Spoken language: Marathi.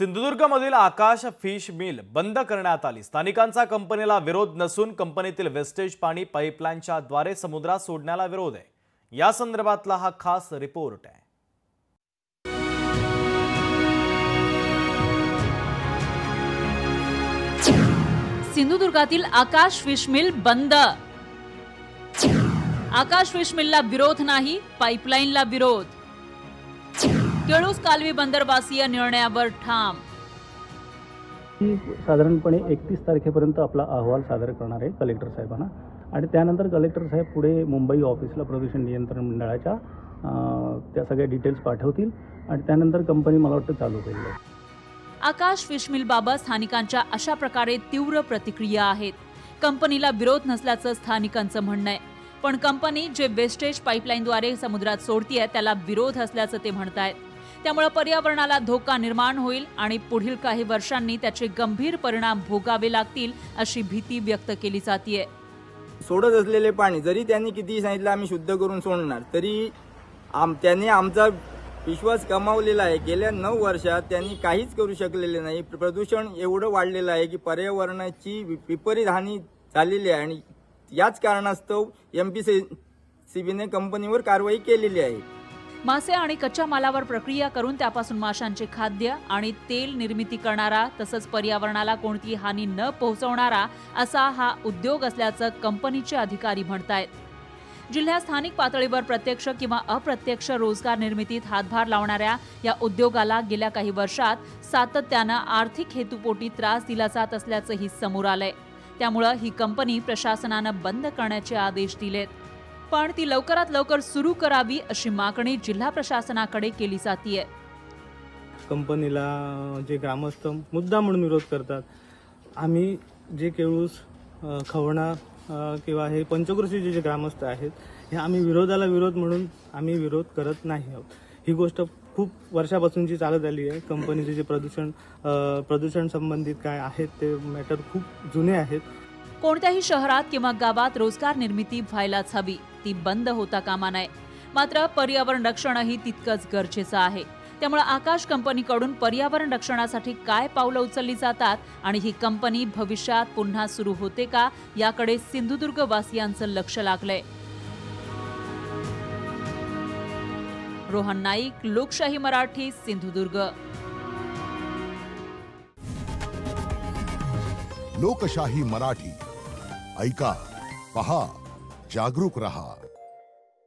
सिंधुदुर्गमधील आकाश फिश मिल बंद करण्यात आली। स्थानिकांचा कंपनीला विरोध नसून कंपनीतील वेस्टेज पाणी पाईपलाईनच्या द्वारे समुद्रात सोडण्याला विरोध आहे। या संदर्भातला हा खास रिपोर्ट आहे। सिंधुदुर्गातील आकाश फिश मिल बंद। आकाश फिश मिलला विरोध नाही, पाईपलाईनला विरोध। केळूस कालवी बंदरवासीय निर्णयावर ठाम। साधारणपणे 31 तारखेपर्यंत आपला अहवाल सादर करणार आहे कलेक्टर साहेबांना आणि त्यानंतर कलेक्टर साहेब पुढे मुंबई ऑफिसला प्रदूषण नियंत्रण मंडळाच्या त्या सगळ्या डिटेल्स पाठवतील आणि त्यानंतर कंपनी मला वाटतं चालू होईल। आकाश फिश मिल बाबत स्थानिकांच्या अशा प्रकारे तीव्र प्रतिक्रिया आहेत। कंपनीला विरोध नसल्याचं स्थानिकांचं म्हणणं आहे, पण कंपनी जे वेस्टेज पाईपलाईनद्वारे समुद्रात सोडतीये त्याला विरोध असल्याचं ते म्हणतायत। त्यामुळे पर्यावरणाला धोका निर्माण होईल आणि पुढील काही वर्षांनी त्याचे गंभीर परिणाम भोगावे लागतील अशी भीती व्यक्त केली जातीये। सोडत असलेले पाणी जरी त्यांनी किती सांगितलं आम्ही शुद्ध करून सोडणार, तरी त्यांनी आमचा विश्वास गमावलेला आहे। गेल्या 9 वर्षात त्यांनी काहीच करू शकलेले नाही। प्रदूषण एवढं वाढलेलं आहे की पर्यावरणाची विपरीत हानी झालेली आहे आणि याच कारणास्तव एमपीसीबीने कंपनीवर कारवाई केलेली आहे। मासे आणि कच्च्या मालावर प्रक्रिया करून त्यापासून माशांचे खाद्य आणि तेल निर्मिती करणारा तसंच पर्यावरणाला कोणतीही हानी न पोहोचवणारा असा हा उद्योग असल्याचं कंपनीचे अधिकारी म्हणतायत। जिल्ह्यात स्थानिक पातळीवर प्रत्यक्ष किंवा अप्रत्यक्ष रोजगार निर्मितीत हातभार लावणाऱ्या या उद्योगाला गेल्या काही वर्षात सातत्यानं आर्थिक हेतुपोटी त्रास दिला जात असल्याचंही समोर आलंय। त्यामुळे ही कंपनी प्रशासनानं बंद करण्याचे आदेश दिलेत, पण ती लवकरात लवकर सुरू करावी अशी मागणी जिल्हा प्रशासनाकडे केली जातीये। कंपनीला जे ग्रामस्थ मुद्दा म्हणून विरोध करतात, आम्ही जे केळूस खवणा किंवा हे पंचक्रोशीचे जे ग्रामस्थ आहेत हे आम्ही विरोधाला विरोध म्हणून आम्ही विरोध करत नाही आहोत। ही गोष्ट खूप वर्षापासूनची चालत आली आहे। कंपनीचे जे प्रदूषण संबंधित काय आहेत ते मॅटर खूप जुने आहेत। कोणत्याही शहरात किंवा गावात रोजगार निर्मिती व्हायलाच हवी, ती बंद होता कामा नये। मात्र पर्यावरण रक्षणही तितकंच गरजेचं आहे। त्यामुळे आकाश कंपनीकडून पर्यावरण रक्षणासाठी काय पावलं उचलली जातात आणि ही कंपनी भविष्यात पुन्हा सुरू होते का याकडे सिंधुदुर्ग वासियांचं लक्ष लागलंय। रोहन नाईक, लोकशाही मराठी, सिंधुदुर्ग। लोकशाही मराठी ऐका, पहा, जागरूक रहा।